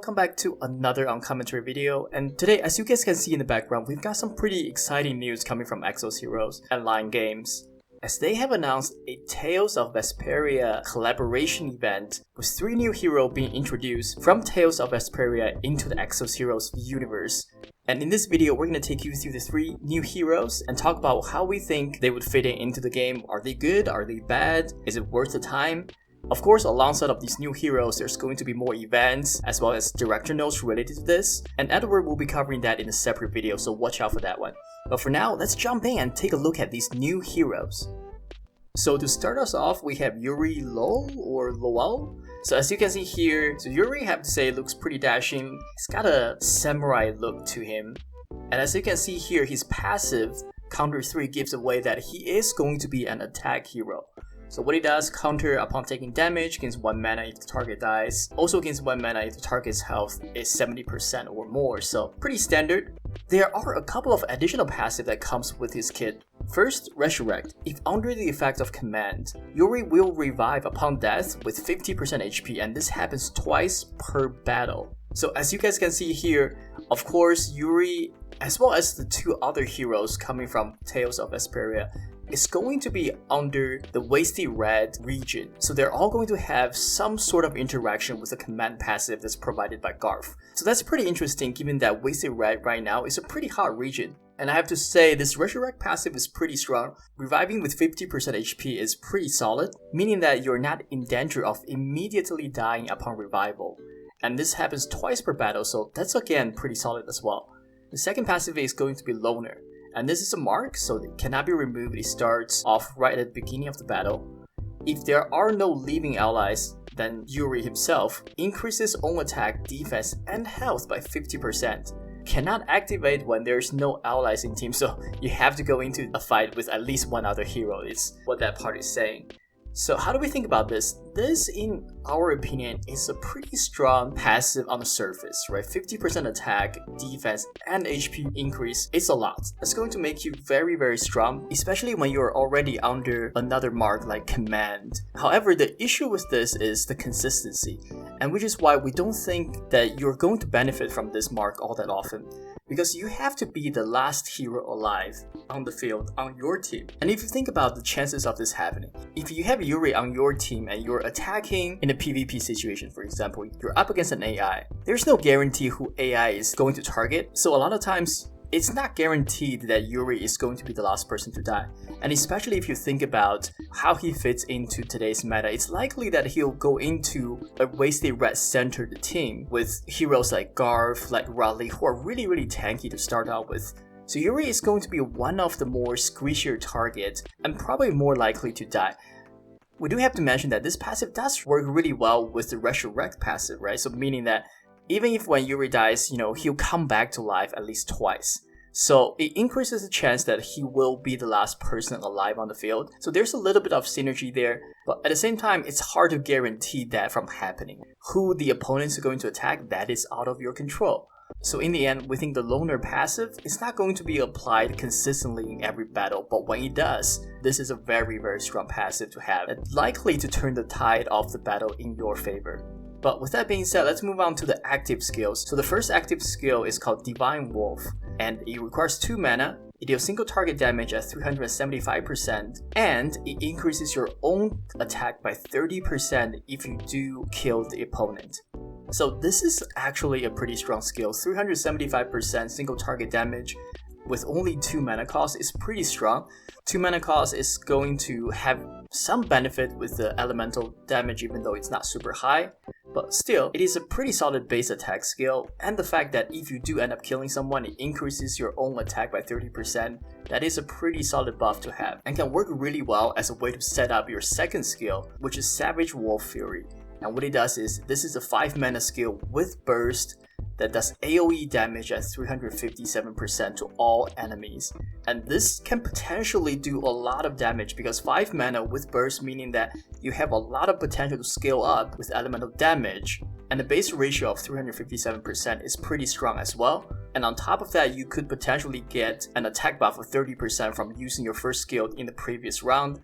welcome back to another uncommentary video, and today, as you guys can see in the background, we've got some pretty exciting news coming from Exos Heroes and Line Games, as they have announced a Tales of Vesperia collaboration event with 3 new heroes being introduced from Tales of Vesperia into the Exos Heroes universe. And in this video, we're going to take you through the 3 new heroes and talk about how we think they would fit into the game. Are they good? Are they bad? Is it worth the time? Of course, alongside of these new heroes, there's going to be more events as well as director notes related to this, and Edward will be covering that in a separate video, so watch out for that one. But for now, let's jump in and take a look at these new heroes. So to start us off, we have Yuri Lowell. So as you can see here, Yuri, I have to say, looks pretty dashing. He's got a samurai look to him. And as you can see here, his passive, counter 3, gives away that he is going to be an attack hero. So what he does, counter upon taking damage against 1 mana if the target dies. Also against 1 mana if the target's health is 70% or more, so pretty standard. There are a couple of additional passive that comes with his kit. First, Resurrect. If under the effect of command, Yuri will revive upon death with 50% HP, and this happens twice per battle. So as you guys can see here, of course Yuri, as well as the 2 other heroes coming from Tales of Vesperia, is going to be under the Wasted Red region. So they're all going to have some sort of interaction with the command passive that's provided by Garf. So that's pretty interesting given that Wasted Red right now is a pretty hot region. And I have to say, this Resurrect passive is pretty strong. Reviving with 50% HP is pretty solid, meaning that you're not in danger of immediately dying upon revival. And this happens twice per battle, so that's again pretty solid as well. The second passive is going to be Loner. And this is a mark, so it cannot be removed. It starts off right at the beginning of the battle. If there are no living allies, then Yuri himself increases own attack, defense, and health by 50%. Cannot activate when there's no allies in team, so you have to go into a fight with at least 1 other hero, is what that part is saying. So how do we think about this? This, in our opinion, is a pretty strong passive on the surface, right? 50% attack, defense, and HP increase is a lot. That's going to make you very, very strong, especially when you're already under another mark like command. However, the issue with this is the consistency, and which is why we don't think that you're going to benefit from this mark all that often. Because you have to be the last hero alive on the field on your team. And if you think about the chances of this happening, if you have Yuri on your team and you're attacking in a PvP situation, for example, you're up against an AI, there's no guarantee who AI is going to target. So a lot of times, it's not guaranteed that Yuri is going to be the last person to die. And especially if you think about how he fits into today's meta, it's likely that he'll go into a Wasted Red centered team with heroes like Garf, like Raleigh, who are really, really tanky to start out with. So Yuri is going to be one of the more squishier targets and probably more likely to die. We do have to mention that this passive does work really well with the Resurrect passive, right? So meaning that even if when Yuri dies, he'll come back to life at least twice. So it increases the chance that he will be the last person alive on the field. So there's a little bit of synergy there, but at the same time, it's hard to guarantee that from happening. Who the opponents are going to attack, that is out of your control. So in the end, we think the Loner passive is not going to be applied consistently in every battle, but when it does, this is a very, very strong passive to have, and likely to turn the tide of the battle in your favor. But with that being said, let's move on to the active skills. So the first active skill is called Divine Wolf, and it requires 2 mana, it deals single target damage at 375%, and it increases your own attack by 30% if you do kill the opponent. So this is actually a pretty strong skill. 375% single target damage with only 2 mana cost is pretty strong. 2 mana cost is going to have some benefit with the elemental damage even though it's not super high. But still, it is a pretty solid base attack skill, and the fact that if you do end up killing someone, it increases your own attack by 30%, that is a pretty solid buff to have, and can work really well as a way to set up your second skill, which is Savage Wolf Fury. And what it does is, this is a 5 mana skill with burst that does AoE damage at 357% to all enemies. And this can potentially do a lot of damage because 5 mana with burst, meaning that you have a lot of potential to scale up with elemental damage. And the base ratio of 357% is pretty strong as well. And on top of that, you could potentially get an attack buff of 30% from using your first skill in the previous round,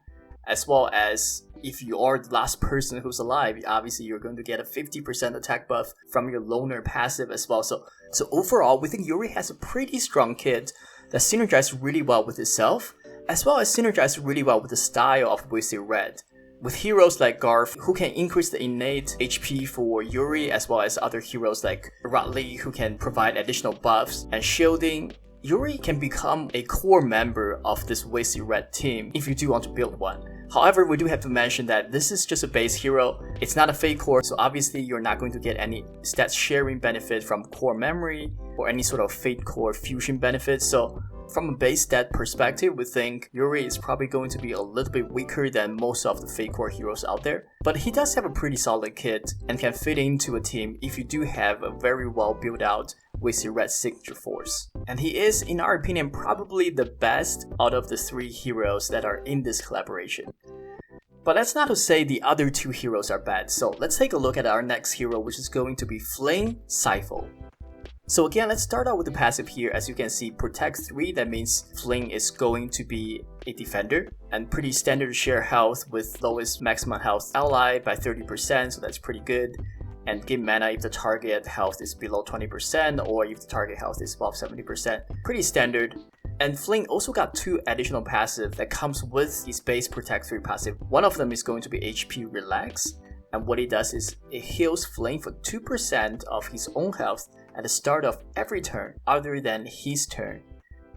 as well as if you are the last person who's alive, obviously you're going to get a 50% attack buff from your loner passive as well. So overall, we think Yuri has a pretty strong kit that synergizes really well with itself, as well as synergizes really well with the style of Wasted Red. With heroes like Garth, who can increase the innate HP for Yuri, as well as other heroes like Ratley, who can provide additional buffs and shielding, Yuri can become a core member of this Wasted Red team if you do want to build one. However, we do have to mention that this is just a base hero, it's not a fake core, so obviously you're not going to get any stat sharing benefit from core memory or any sort of fate core fusion benefit. So from a base stat perspective, we think Yuri is probably going to be a little bit weaker than most of the fake core heroes out there. But he does have a pretty solid kit and can fit into a team if you do have a very well built out Wasted Red signature force. And he is, in our opinion, probably the best out of the 3 heroes that are in this collaboration. But that's not to say the other 2 heroes are bad, so let's take a look at our next hero, which is going to be Fling Scyphel. So again, let's start out with the passive here. As you can see, Protect 3, that means Fling is going to be a defender, and pretty standard share health with lowest maximum health ally by 30%, so that's pretty good. And give mana if the target health is below 20% or if the target health is above 70%. Pretty standard. And Fling also got 2 additional passive that comes with his base Protect 3 passive. One of them is going to be HP Relax, and what it does is it heals Fling for 2% of his own health at the start of every turn other than his turn.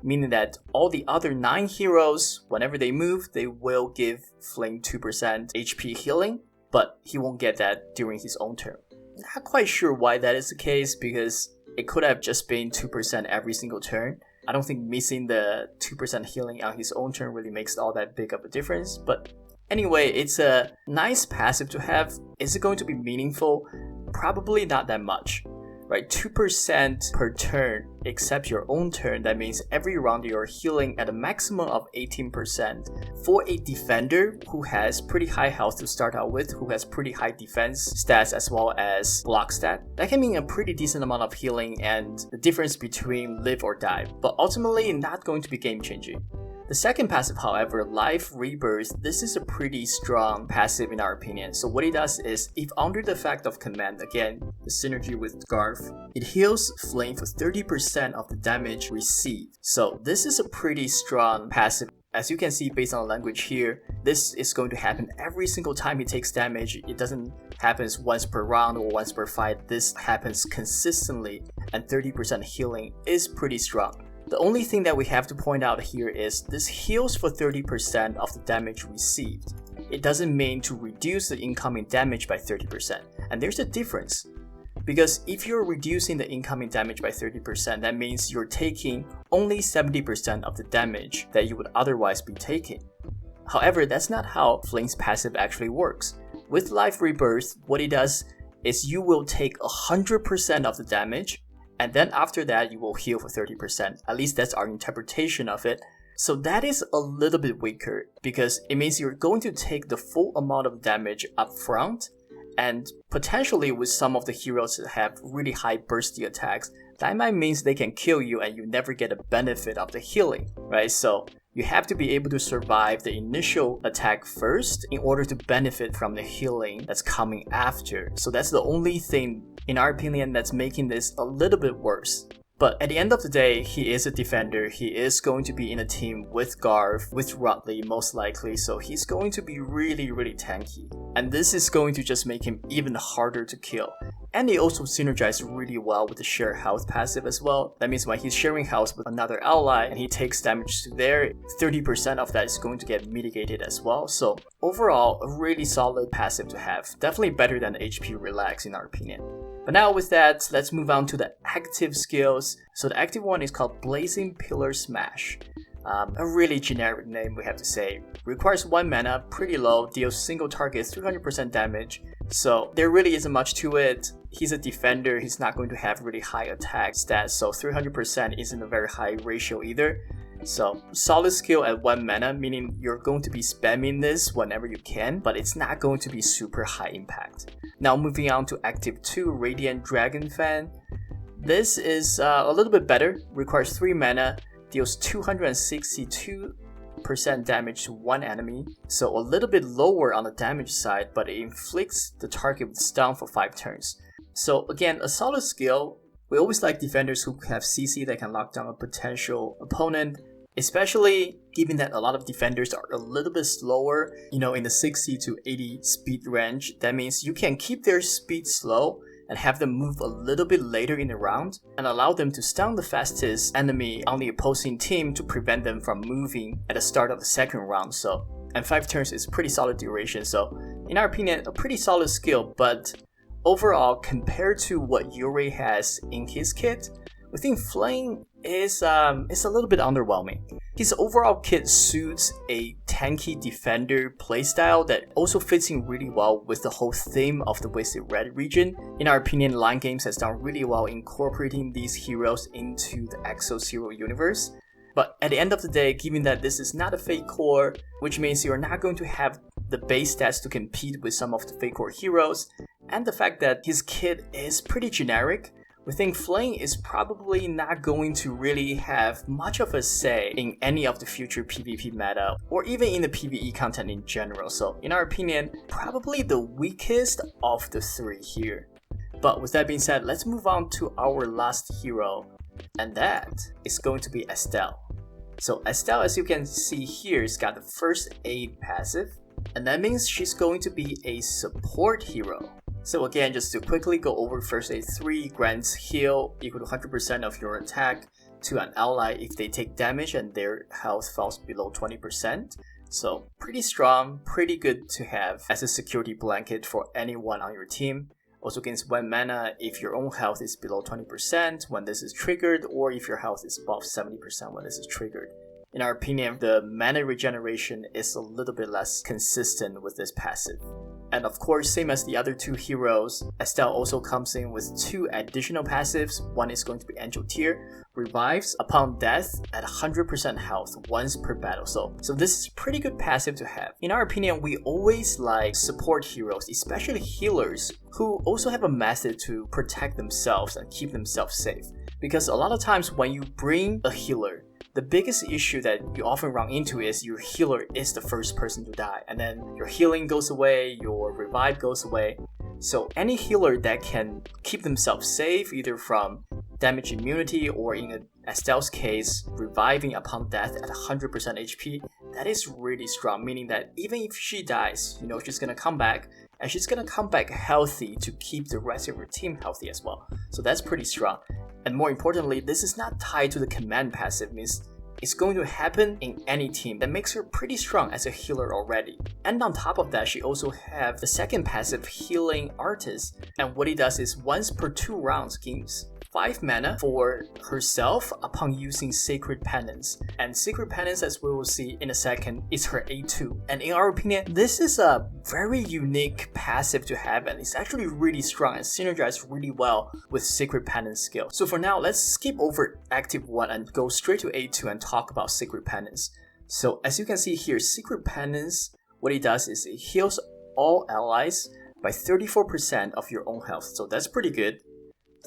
Meaning that all the other 9 heroes, whenever they move, they will give Fling 2% HP healing, but he won't get that during his own turn. Not quite sure why that is the case, because it could have just been 2% every single turn. I don't think missing the 2% healing on his own turn really makes all that big of a difference, but anyway, it's a nice passive to have. Is it going to be meaningful? Probably not that much. Right, 2% per turn except your own turn. That means every round you're healing at a maximum of 18%. For a defender who has pretty high health to start out with, who has pretty high defense stats as well as block stat, that can mean a pretty decent amount of healing and the difference between live or die, but ultimately not going to be game changing. The second passive, however, Life Rebirth, this is a pretty strong passive in our opinion. So what it does is, if under the effect of command, again, the synergy with Garth, it heals Flame for 30% of the damage received. So this is a pretty strong passive. As you can see based on the language here, this is going to happen every single time he takes damage. It doesn't happen once per round or once per fight. This happens consistently, and 30% healing is pretty strong. The only thing that we have to point out here is this heals for 30% of the damage received. It doesn't mean to reduce the incoming damage by 30%. And there's a difference. Because if you're reducing the incoming damage by 30%, that means you're taking only 70% of the damage that you would otherwise be taking. However, that's not how Fling's passive actually works. With Life Rebirth, what it does is you will take 100% of the damage, and then after that you will heal for 30%. At least that's our interpretation of it. So that is a little bit weaker, because it means you're going to take the full amount of damage up front, and potentially with some of the heroes that have really high bursty attacks, that might mean they can kill you and you never get a benefit of the healing, right? So you have to be able to survive the initial attack first in order to benefit from the healing that's coming after. So that's the only thing, in our opinion, that's making this a little bit worse. But at the end of the day, he is a defender. He is going to be in a team with Garth, with Rutley most likely, so he's going to be really, really tanky. And this is going to just make him even harder to kill. And they also synergize really well with the share health passive as well. That means when he's sharing health with another ally and he takes damage to there, 30% of that is going to get mitigated as well. So overall, a really solid passive to have. Definitely better than HP Relax in our opinion. But now with that, let's move on to the active skills. So the active one is called Blazing Pillar Smash. A really generic name, we have to say. Requires 1 mana, pretty low, deals single target 300% damage. So there really isn't much to it. He's a defender, he's not going to have really high attack stats, so 300% isn't a very high ratio either. So solid skill at 1 mana, meaning you're going to be spamming this whenever you can, but it's not going to be super high impact. Now moving on to active 2, Radiant Dragon Fan. This is a little bit better, requires 3 mana, deals 262 5% damage to one enemy, so a little bit lower on the damage side, but it inflicts the target with stun for 5 turns. So again, a solid skill. We always like defenders who have CC that can lock down a potential opponent, especially given that a lot of defenders are a little bit slower, in the 60 to 80 speed range. That means you can keep their speed slow and have them move a little bit later in the round and allow them to stun the fastest enemy on the opposing team to prevent them from moving at the start of the second round. And 5 turns is pretty solid duration, so in our opinion, a pretty solid skill. But overall, compared to what Yuri has in his kit, we think Fling is a little bit underwhelming. His overall kit suits a tanky defender playstyle that also fits in really well with the whole theme of the Wasted Red region. In our opinion, Line Games has done really well incorporating these heroes into the Exos hero universe. But at the end of the day, given that this is not a Fate core, which means you're not going to have the base stats to compete with some of the Fate core heroes, and the fact that his kit is pretty generic, we think Fling is probably not going to really have much of a say in any of the future PvP meta, or even in the PvE content in general. So in our opinion, probably the weakest of the 3 here. But with that being said, let's move on to our last hero, and that is going to be Estelle. So Estelle, as you can see here, has got the first aid passive, and that means she's going to be a support hero. So again, just to quickly go over First Aid 3, grants heal equal to 100% of your attack to an ally if they take damage and their health falls below 20%. So pretty strong, pretty good to have as a security blanket for anyone on your team. Also gains 1 mana if your own health is below 20% when this is triggered, or if your health is above 70% when this is triggered. In our opinion, the mana regeneration is a little bit less consistent with this passive. And of course, same as the other 2 heroes, Estelle also comes in with 2 additional passives. One is going to be Angel Tier, revives upon death at 100% health once per battle. So this is pretty good passive to have. In our opinion, we always like support heroes, especially healers, who also have a method to protect themselves and keep themselves safe. Because a lot of times when you bring a healer, the biggest issue that you often run into is your healer is the first person to die, and then your healing goes away, your revive goes away. So any healer that can keep themselves safe, either from damage immunity or in Estelle's case, reviving upon death at 100% HP, that is really strong, meaning that even if she dies, she's gonna come back, and she's gonna come back healthy to keep the rest of her team healthy as well. So that's pretty strong. And more importantly, this is not tied to the command passive, means it's going to happen in any team. That makes her pretty strong as a healer already. And on top of that, she also have the second passive, Healing Artist. And what it does is once per 2 rounds gains 5 mana for herself upon using Sacred Penance. And Sacred Penance, as we will see in a second, is her A2. And in our opinion, this is a very unique passive to have, and it's actually really strong and synergizes really well with Sacred Penance skill. So for now, let's skip over Active 1 and go straight to A2 and talk about Sacred Penance. So as you can see here, Sacred Penance, what it does is it heals all allies by 34% of your own health. So that's pretty good.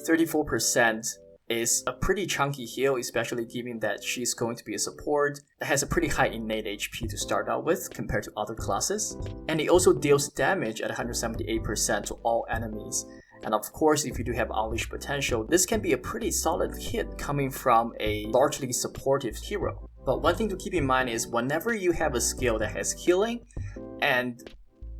34% is a pretty chunky heal, especially given that she's going to be a support that has a pretty high innate HP to start out with compared to other classes. And it also deals damage at 178% to all enemies. And of course, if you do have Unleash potential, this can be a pretty solid hit coming from a largely supportive hero. But one thing to keep in mind is whenever you have a skill that has healing and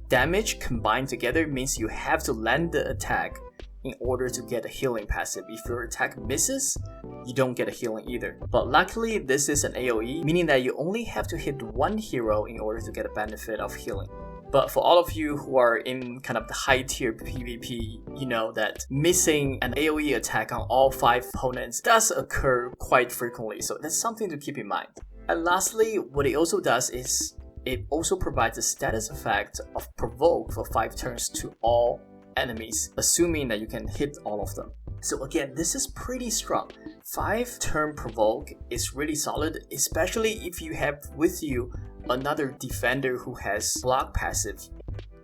damage combined together, means you have to land the attack in order to get a healing passive. If your attack misses, you don't get a healing either. But luckily, this is an AoE, meaning that you only have to hit 1 hero in order to get a benefit of healing. But for all of you who are in kind of the high tier PvP, you know that missing an AoE attack on all 5 opponents does occur quite frequently, so that's something to keep in mind. And lastly, what it also does is it also provides a status effect of Provoke for 5 turns to all enemies, assuming that you can hit all of them. So again, this is pretty strong. 5-turn Provoke is really solid, especially if you have with you another defender who has block passive.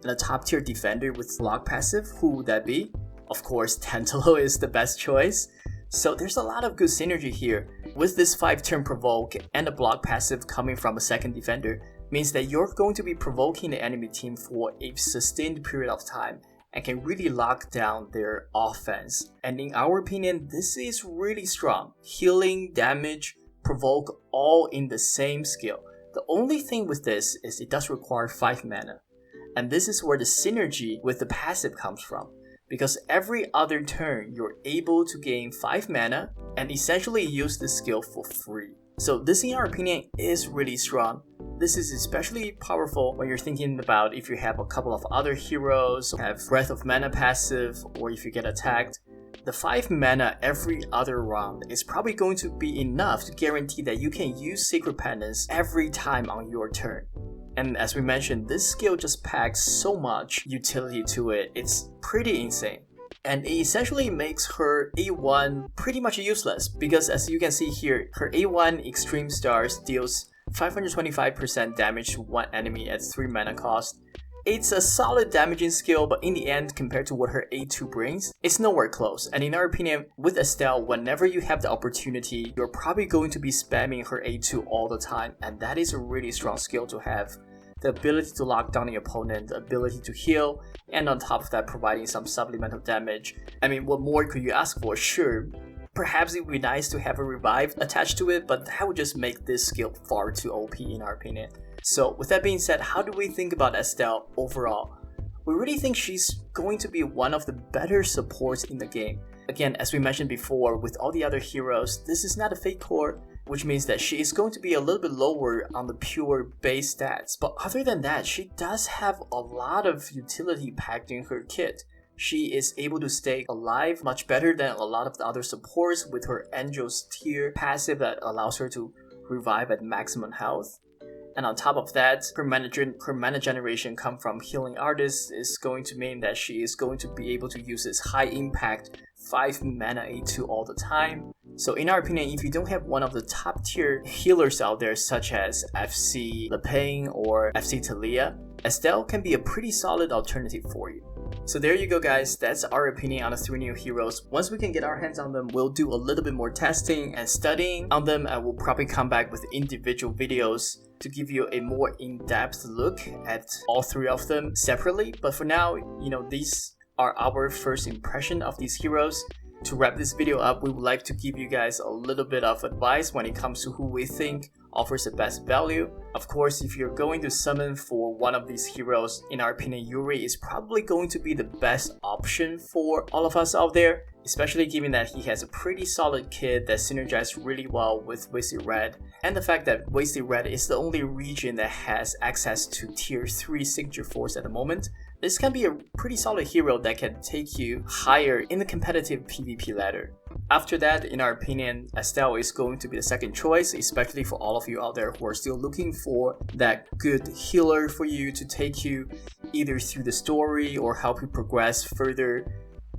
And a top tier defender with block passive, who would that be? Of course, Tantalo is the best choice. So there's a lot of good synergy here. with this 5-turn provoke and a block passive coming from a second defender, means that you're going to be provoking the enemy team for a sustained period of time and can really lock down their offense. And in our opinion, this is really strong. Healing, damage, provoke, all in the same skill. The only thing with this is it does require 5 mana. And this is where the synergy with the passive comes from. Because every other turn, you're able to gain 5 mana and essentially use this skill for free. So this, in our opinion, is really strong. This is especially powerful when you're thinking about if you have a couple of other heroes, have Breath of Mana passive, or if you get attacked. The 5 mana every other round is probably going to be enough to guarantee that you can use Sacred Penance every time on your turn. And as we mentioned, this skill just packs so much utility to it, it's pretty insane. And it essentially makes her A1 pretty much useless, because as you can see here, her A1 Extreme Stars deals 525% damage to one enemy at 3 mana cost. It's a solid damaging skill, but in the end, compared to what her A2 brings, it's nowhere close. And in our opinion, with Estelle, whenever you have the opportunity, you're probably going to be spamming her A2 all the time, and that is a really strong skill to have. The ability to lock down the opponent, the ability to heal, and on top of that, providing some supplemental damage. I mean, what more could you ask for? Sure, perhaps it would be nice to have a revive attached to it, but that would just make this skill far too OP in our opinion. So with that being said, how do we think about Estelle overall? We really think she's going to be one of the better supports in the game. Again, as we mentioned before, with all the other heroes, this is not a fake core, which means that she is going to be a little bit lower on the pure base stats. But other than that, she does have a lot of utility packed in her kit. She is able to stay alive much better than a lot of the other supports with her Angel's Tear passive that allows her to revive at maximum health. And on top of that, her mana generation come from Healing Artist is going to mean that she is going to be able to use this high impact 5 mana A2 all the time. So in our opinion, if you don't have one of the top tier healers out there such as FC Lepane or FC Talia, Estelle can be a pretty solid alternative for you. So there you go guys, that's our opinion on the 3 new heroes. Once we can get our hands on them, we'll do a little bit more testing and studying on them, and we'll probably come back with individual videos to give you a more in-depth look at all 3 of them separately. But for now, these are our first impression of these heroes. To wrap this video up, we would like to give you guys a little bit of advice when it comes to who we think offers the best value. Of course, if you're going to summon for one of these heroes, in our opinion, Yuri is probably going to be the best option for all of us out there, especially given that he has a pretty solid kit that synergizes really well with Wasted Red, and the fact that Wasted Red is the only region that has access to tier 3 signature force at the moment. This can be a pretty solid hero that can take you higher in the competitive PvP ladder. After that, in our opinion, Estelle is going to be the second choice, especially for all of you out there who are still looking for that good healer for you to take you either through the story or help you progress further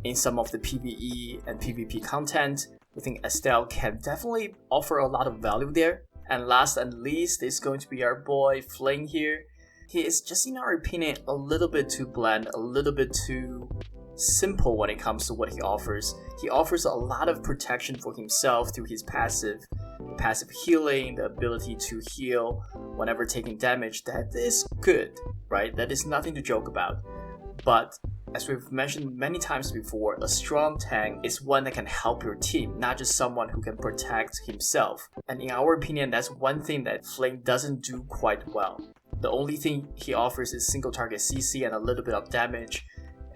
in some of the PvE and PvP content. We think Estelle can definitely offer a lot of value there. And last and least is going to be our boy Fling here. He is just, in our opinion, a little bit too bland, a little bit too simple when it comes to what he offers. He offers a lot of protection for himself through his passive healing, the ability to heal whenever taking damage. That is good, right? That is nothing to joke about. But as we've mentioned many times before, a strong tank is one that can help your team, not just someone who can protect himself. And in our opinion, that's one thing that Fling doesn't do quite well. The only thing he offers is single target CC and a little bit of damage,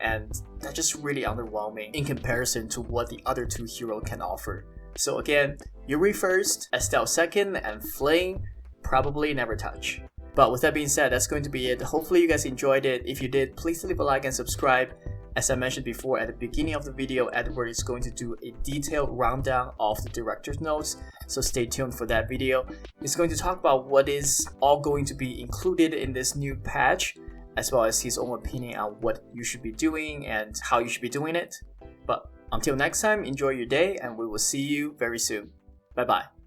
and that's just really underwhelming in comparison to what the other 2 heroes can offer. So again, Yuri first, Estelle second, and Fling probably never touch. But with that being said, that's going to be it. Hopefully you guys enjoyed it. If you did, please leave a like and subscribe. As I mentioned before at the beginning of the video, Edward is going to do a detailed rundown of the director's notes, so stay tuned for that video. He's going to talk about what is all going to be included in this new patch, as well as his own opinion on what you should be doing and how you should be doing it. But until next time, enjoy your day, and we will see you very soon. Bye bye.